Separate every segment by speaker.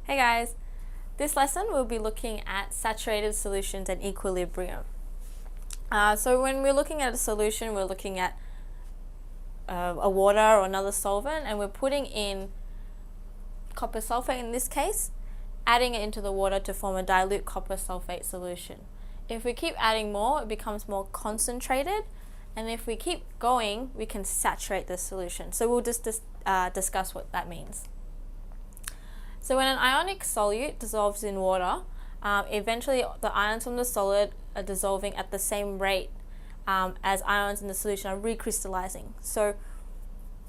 Speaker 1: Hey guys, this lesson we'll be looking at saturated solutions and equilibrium. So when we're looking at a solution, we're looking at a water or another solvent, and we're putting in copper sulfate in this case, adding it into the water to form a dilute copper sulfate solution. If we keep adding more, it becomes more concentrated, and if we keep going, we can saturate the solution. So we'll just discuss what that means. So when an ionic solute dissolves in water, eventually the ions from the solid are dissolving at the same rate as ions in the solution are recrystallizing. So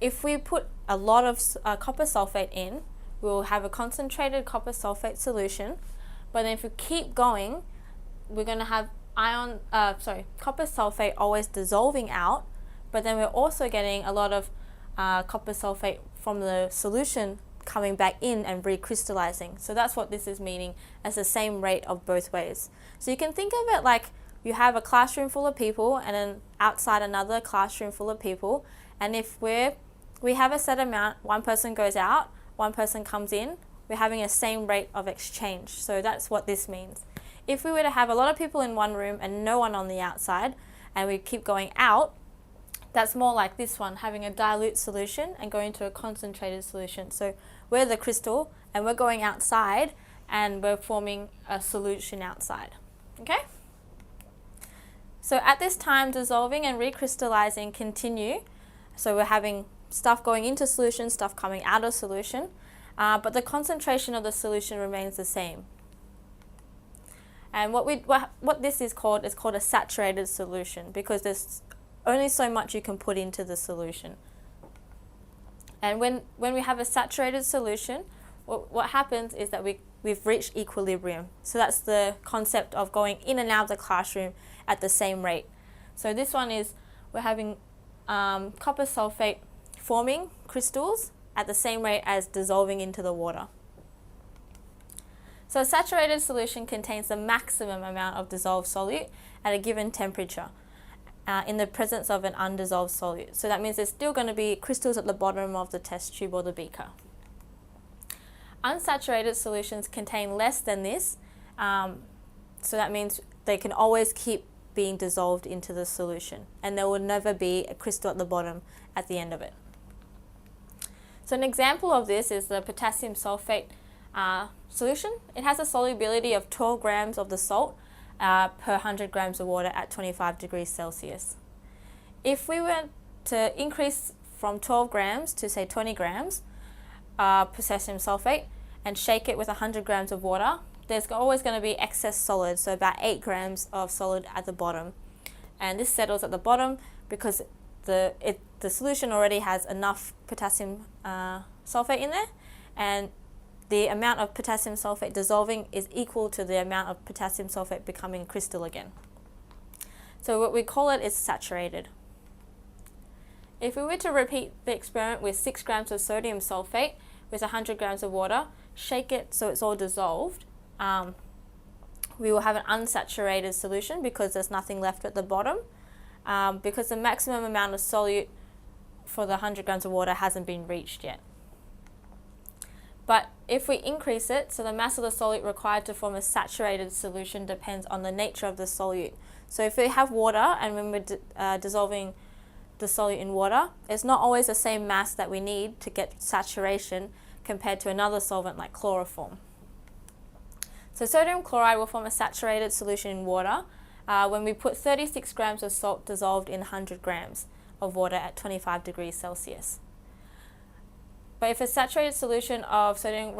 Speaker 1: if we put a lot of copper sulfate in, we'll have a concentrated copper sulfate solution, but then if we keep going, we're going to have copper sulfate always dissolving out, but then we're also getting a lot of copper sulfate from the solution coming back in and recrystallizing. So that's what this is meaning as the same rate of both ways. So you can think of it like you have a classroom full of people and then outside another classroom full of people, and if we have a set amount, one person goes out, one person comes in, we're having a same rate of exchange. So that's what this means. If we were to have a lot of people in one room and no one on the outside, and we keep going out, that's more like this one, having a dilute solution and going to a concentrated solution. So we're the crystal and we're going outside and we're forming a solution outside. Okay? So at this time, dissolving and recrystallizing continue. So we're having stuff going into solution, stuff coming out of solution, but the concentration of the solution remains the same. And what this is called a saturated solution, because there's only so much you can put into the solution. And when we have a saturated solution, what happens is that we've reached equilibrium. So that's the concept of going in and out of the classroom at the same rate. So this one is we're having copper sulfate forming crystals at the same rate as dissolving into the water. So a saturated solution contains the maximum amount of dissolved solute at a given temperature in the presence of an undissolved solute. So that means there's still going to be crystals at the bottom of the test tube or the beaker. Unsaturated solutions contain less than this, so that means they can always keep being dissolved into the solution, and there will never be a crystal at the bottom at the end of it. So an example of this is the potassium sulfate solution. It has a solubility of 12 grams of the salt per 100 grams of water at 25 degrees Celsius. If we were to increase from 12 grams to say 20 grams potassium sulfate and shake it with 100 grams of water, there's always going to be excess solid, so about 8 grams of solid at the bottom. And this settles at the bottom because the solution already has enough potassium sulfate in there, and the amount of potassium sulfate dissolving is equal to the amount of potassium sulfate becoming crystal again. So what we call it is saturated. If we were to repeat the experiment with 6 grams of sodium sulfate with 100 grams of water, shake it so it's all dissolved, we will have an unsaturated solution because there's nothing left at the bottom, because the maximum amount of solute for the 100 grams of water hasn't been reached yet. But if we increase it, so the mass of the solute required to form a saturated solution depends on the nature of the solute. So if we have water and when we're dissolving the solute in water, it's not always the same mass that we need to get saturation compared to another solvent like chloroform. So sodium chloride will form a saturated solution in water when we put 36 grams of salt dissolved in 100 grams of water at 25 degrees Celsius. But if a saturated solution of sodium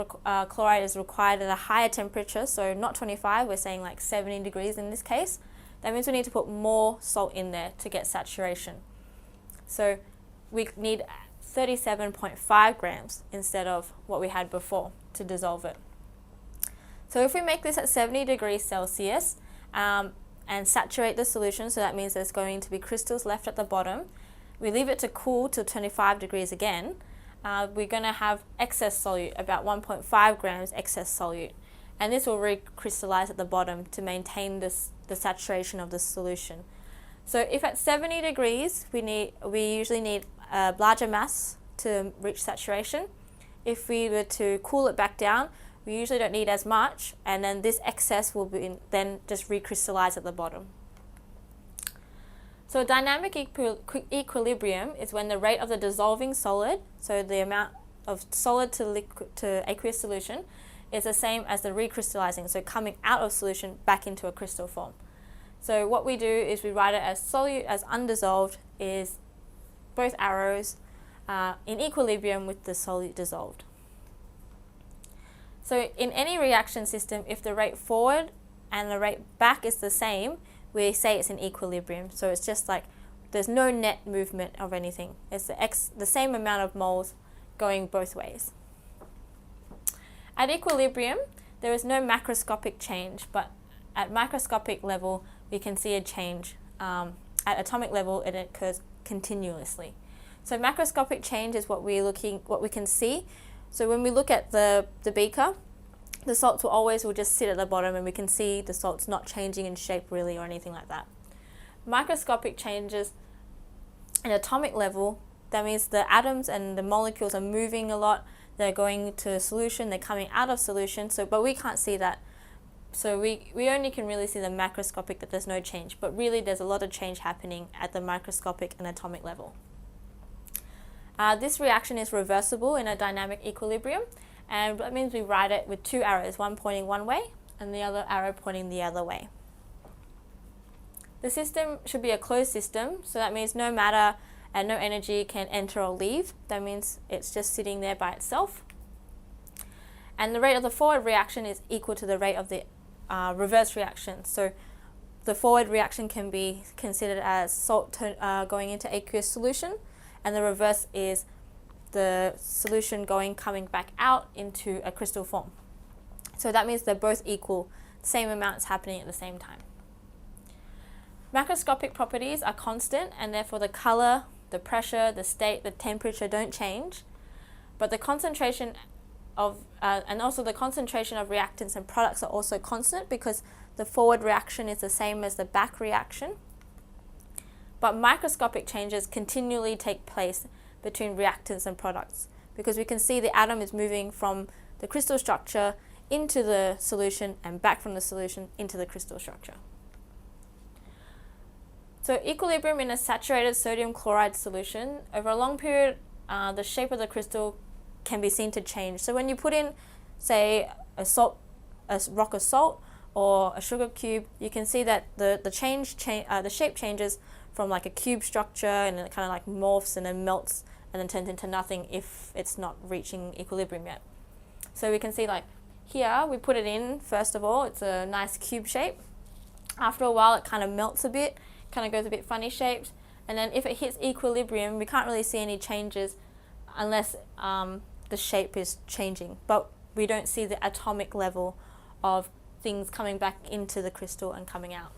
Speaker 1: chloride is required at a higher temperature, so not 25, we're saying like 70 degrees in this case, that means we need to put more salt in there to get saturation. So we need 37.5 grams instead of what we had before to dissolve it. So if we make this at 70 degrees Celsius and saturate the solution, so that means there's going to be crystals left at the bottom, we leave it to cool to 25 degrees again, we're going to have excess solute, about 1.5 grams excess solute, and this will recrystallize at the bottom to maintain the saturation of the solution. So if at 70 degrees we usually need a larger mass to reach saturation. If we were to cool it back down, We usually don't need as much, and then this excess will be then just recrystallize at the bottom. So dynamic equilibrium is when the rate of the dissolving solid, so the amount of solid to aqueous solution, is the same as the recrystallizing, so coming out of solution back into a crystal form. So what we do is we write it as solute as undissolved is both arrows in equilibrium with the solute dissolved. So in any reaction system, if the rate forward and the rate back is the same, we say it's in equilibrium. So it's just like there's no net movement of anything. It's the same amount of moles going both ways. At equilibrium, there is no macroscopic change, but at microscopic level, we can see a change. At atomic level, it occurs continuously. So macroscopic change is what we can see. So when we look at the beaker, the salts will just sit at the bottom, and we can see the salts not changing in shape really or anything like that. Microscopic changes at atomic level, that means the atoms and the molecules are moving a lot. They're going to solution, they're coming out of solution, but we can't see that. So we only can really see the macroscopic, that there's no change, but really there's a lot of change happening at the microscopic and atomic level. This reaction is reversible in a dynamic equilibrium, and that means we write it with two arrows, one pointing one way and the other arrow pointing the other way. The system should be a closed system, so that means no matter and no energy can enter or leave. That means it's just sitting there by itself. And the rate of the forward reaction is equal to the rate of the reverse reaction. So the forward reaction can be considered as salt going into aqueous solution, and the reverse is the solution coming back out into a crystal form. So that means they're both equal, same amounts happening at the same time. Macroscopic properties are constant, and therefore the color, the pressure, the state, the temperature don't change, but the concentration of and also the concentration of reactants and products are also constant, because the forward reaction is the same as the back reaction. But microscopic changes continually take place between reactants and products, because we can see the atom is moving from the crystal structure into the solution and back from the solution into the crystal structure. So equilibrium in a saturated sodium chloride solution, over a long period, the shape of the crystal can be seen to change. So when you put in, say, a rock of salt or a sugar cube, you can see that the shape changes from like a cube structure, and it kind of like morphs and then melts and then turns into nothing if it's not reaching equilibrium yet. So we can see, like here, we put it in, first of all, it's a nice cube shape. After a while, it kind of melts a bit, kind of goes a bit funny shaped, and then if it hits equilibrium, we can't really see any changes unless the shape is changing, but we don't see the atomic level of things coming back into the crystal and coming out.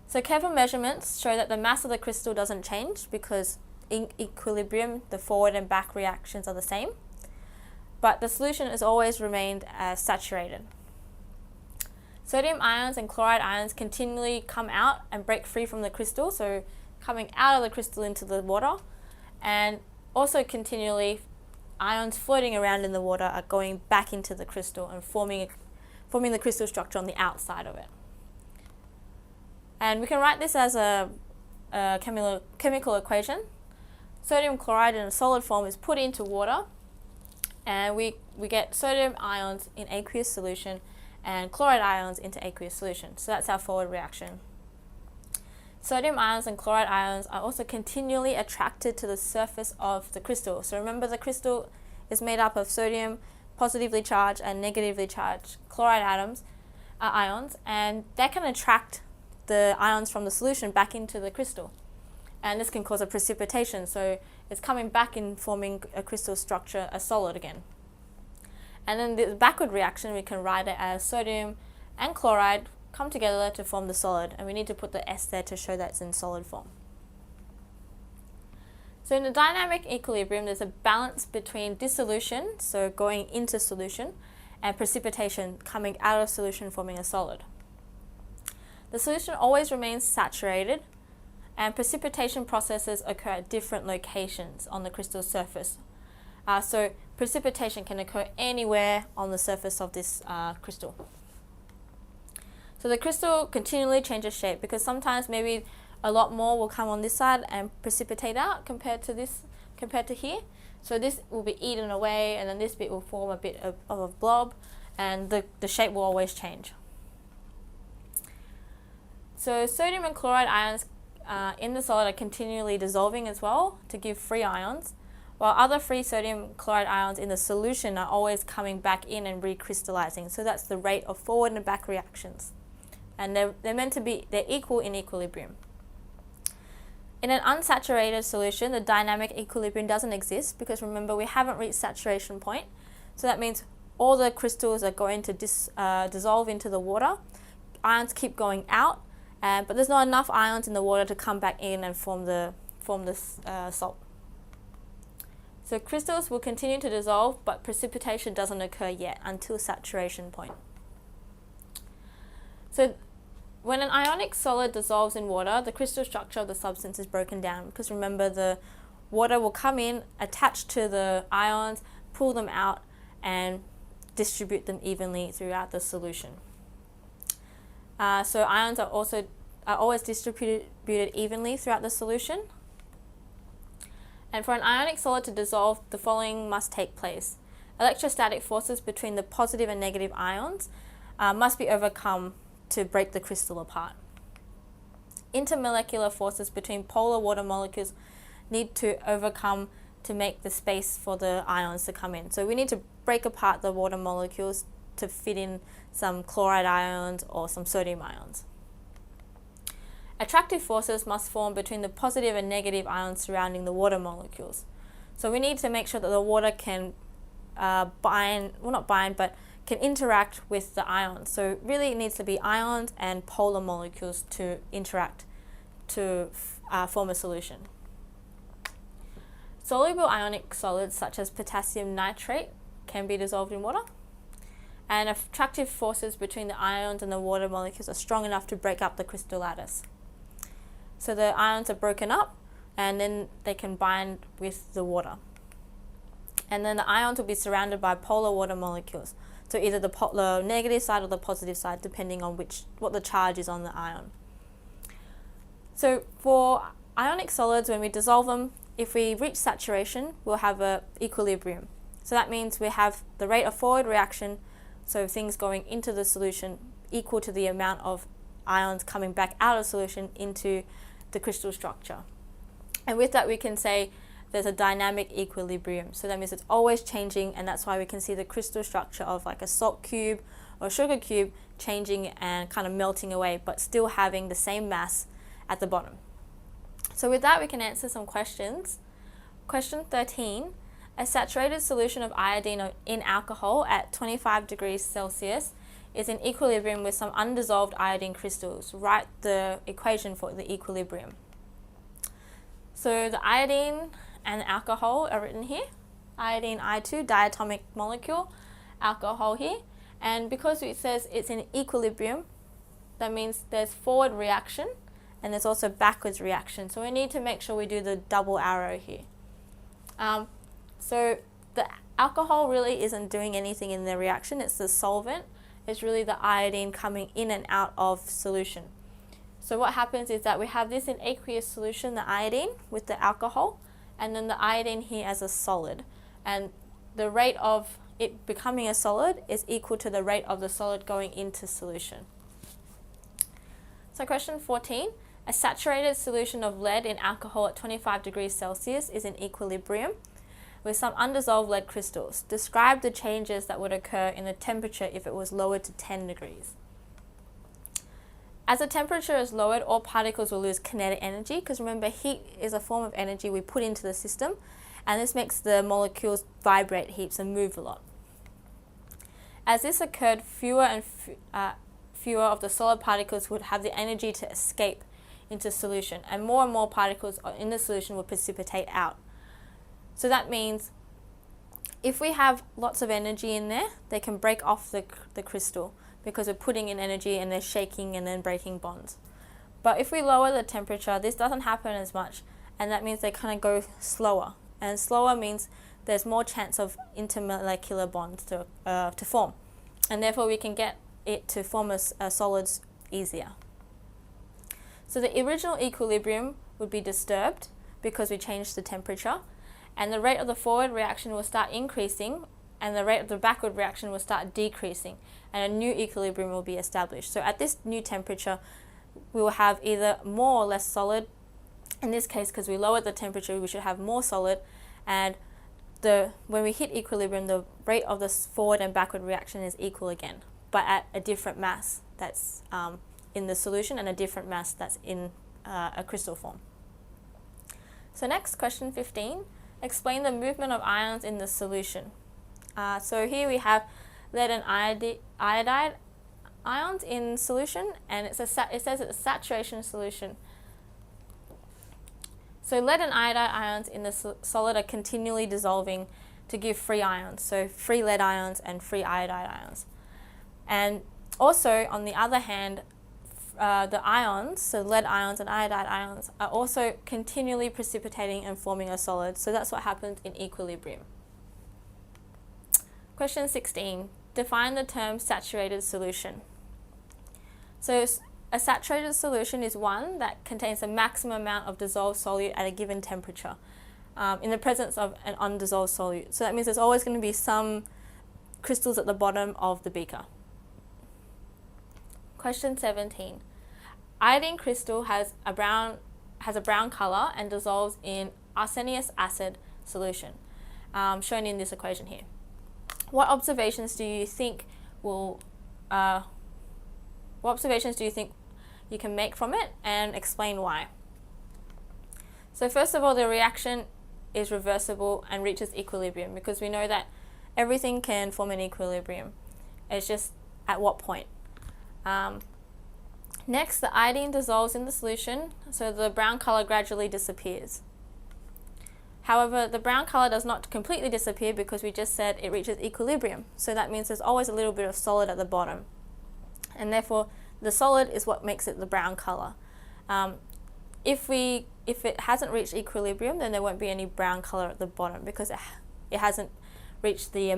Speaker 1: So careful measurements show that the mass of the crystal doesn't change, because in equilibrium the forward and back reactions are the same, but the solution has always remained as saturated. Sodium ions and chloride ions continually come out and break free from the crystal, so coming out of the crystal into the water, and also continually ions floating around in the water are going back into the crystal and forming the crystal structure on the outside of it. And we can write this as a chemical equation. Sodium chloride in a solid form is put into water, and we get sodium ions in aqueous solution and chloride ions into aqueous solution. So that's our forward reaction. Sodium ions and chloride ions are also continually attracted to the surface of the crystal. So remember, the crystal is made up of sodium, positively charged, and negatively charged chloride ions, and that can attract the ions from the solution back into the crystal. And this can cause a precipitation, so it's coming back and forming a crystal structure, a solid again. And then the backward reaction, we can write it as sodium and chloride come together to form the solid, and we need to put the S there to show that it's in solid form. So in a dynamic equilibrium, there's a balance between dissolution, so going into solution, and precipitation, coming out of solution, forming a solid. The solution always remains saturated, and precipitation processes occur at different locations on the crystal surface. So precipitation can occur anywhere on the surface of this crystal. So the crystal continually changes shape because sometimes maybe a lot more will come on this side and precipitate out compared to here. So this will be eaten away, and then this bit will form a bit of a blob, and the shape will always change. So sodium and chloride ions in the solid are continually dissolving as well to give free ions, while other free sodium chloride ions in the solution are always coming back in and recrystallizing. So that's the rate of forward and back reactions. And they're meant to be, they're equal in equilibrium. In an unsaturated solution, the dynamic equilibrium doesn't exist because remember we haven't reached saturation point. So that means all the crystals are going to dissolve into the water. Ions keep going out, but there's not enough ions in the water to come back in and form the salt. So crystals will continue to dissolve, but precipitation doesn't occur yet until saturation point. So when an ionic solid dissolves in water, the crystal structure of the substance is broken down because remember the water will come in, attach to the ions, pull them out, and distribute them evenly throughout the solution. So ions are always distributed evenly throughout the solution. And for an ionic solid to dissolve, the following must take place. Electrostatic forces between the positive and negative ions must be overcome to break the crystal apart. Intermolecular forces between polar water molecules need to overcome to make the space for the ions to come in. So we need to break apart the water molecules to fit in some chloride ions or some sodium ions. Attractive forces must form between the positive and negative ions surrounding the water molecules. So we need to make sure that the water can can interact with the ions. So really it needs to be ions and polar molecules to interact to form a solution. Soluble ionic solids such as potassium nitrate can be dissolved in water, and attractive forces between the ions and the water molecules are strong enough to break up the crystal lattice. So the ions are broken up and then they can bind with the water. And then the ions will be surrounded by polar water molecules. So either the negative side or the positive side, depending on what the charge is on the ion. So for ionic solids, when we dissolve them, if we reach saturation, we'll have an equilibrium. So that means we have the rate of forward reaction, so things going into the solution equal to the amount of ions coming back out of solution into the crystal structure. And with that we can say there's a dynamic equilibrium. So that means it's always changing, and that's why we can see the crystal structure of like a salt cube or sugar cube changing and kind of melting away, but still having the same mass at the bottom. So with that we can answer some questions. Question 13. A saturated solution of iodine in alcohol at 25 degrees Celsius is in equilibrium with some undissolved iodine crystals. Write the equation for the equilibrium. So the iodine and alcohol are written here. Iodine I2, diatomic molecule, alcohol here. And because it says it's in equilibrium, that means there's forward reaction and there's also backwards reaction. So we need to make sure we do the double arrow here. So the alcohol really isn't doing anything in the reaction, it's the solvent. It's really the iodine coming in and out of solution. So what happens is that we have this in aqueous solution, the iodine with the alcohol, and then the iodine here as a solid. And the rate of it becoming a solid is equal to the rate of the solid going into solution. So question 14. A saturated solution of lead in alcohol at 25 degrees Celsius is in equilibrium with some undissolved lead crystals. Describe the changes that would occur in the temperature if it was lowered to 10 degrees. As the temperature is lowered, all particles will lose kinetic energy, because remember, heat is a form of energy we put into the system, and this makes the molecules vibrate heaps and move a lot. As this occurred, fewer of the solid particles would have the energy to escape into solution, and more particles in the solution will precipitate out. So that means if we have lots of energy in there, they can break off the crystal, because we're putting in energy and they're shaking and then breaking bonds. But if we lower the temperature, this doesn't happen as much, and that means they kind of go slower. And slower means there's more chance of intermolecular bonds to form, and therefore we can get it to form as solids easier. So the original equilibrium would be disturbed because we changed the temperature, and the rate of the forward reaction will start increasing, and the rate of the backward reaction will start decreasing, and a new equilibrium will be established. So at this new temperature, we will have either more or less solid. In this case, because we lowered the temperature, we should have more solid, and when we hit equilibrium, the rate of the forward and backward reaction is equal again, but at a different mass that's in the solution and a different mass that's in a crystal form. So next, question 15, explain the movement of ions in the solution. So here we have lead and iodide ions in solution, and it says it's a saturation solution. So lead and iodide ions in the solid are continually dissolving to give free ions, so free lead ions and free iodide ions. And also, on the other hand, the ions, so lead ions and iodide ions, are also continually precipitating and forming a solid. So that's what happens in equilibrium. Question 16. Define the term saturated solution. So a saturated solution is one that contains a maximum amount of dissolved solute at a given temperature in the presence of an undissolved solute. So that means there's always going to be some crystals at the bottom of the beaker. Question 17. Iodine crystal has a brown color and dissolves in arsenious acid solution, shown in this equation here. What observations do you think you can make from it, and explain why? So first of all, the reaction is reversible and reaches equilibrium, because we know that everything can form an equilibrium. It's just at what point. Next, the iodine dissolves in the solution, so the brown color gradually disappears. However, the brown color does not completely disappear because we just said it reaches equilibrium. So that means there's always a little bit of solid at the bottom. And therefore, the solid is what makes it the brown color. If it hasn't reached equilibrium, then there won't be any brown color at the bottom because it hasn't reached the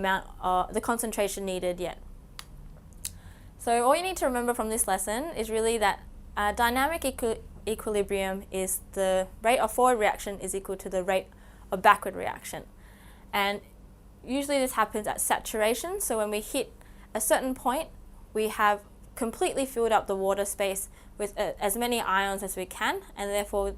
Speaker 1: the concentration needed yet. So all you need to remember from this lesson is really that dynamic equilibrium is the rate of forward reaction is equal to the rate of backward reaction. And usually this happens at saturation. So when we hit a certain point, we have completely filled up the water space with as many ions as we can, and therefore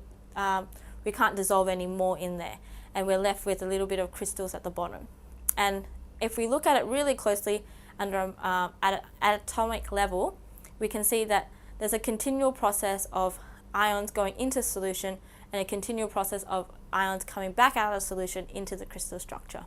Speaker 1: we can't dissolve any more in there, and we're left with a little bit of crystals at the bottom. And if we look at it really closely under at an atomic level, we can see that there's a continual process of ions going into solution and a continual process of ions coming back out of solution into the crystal structure.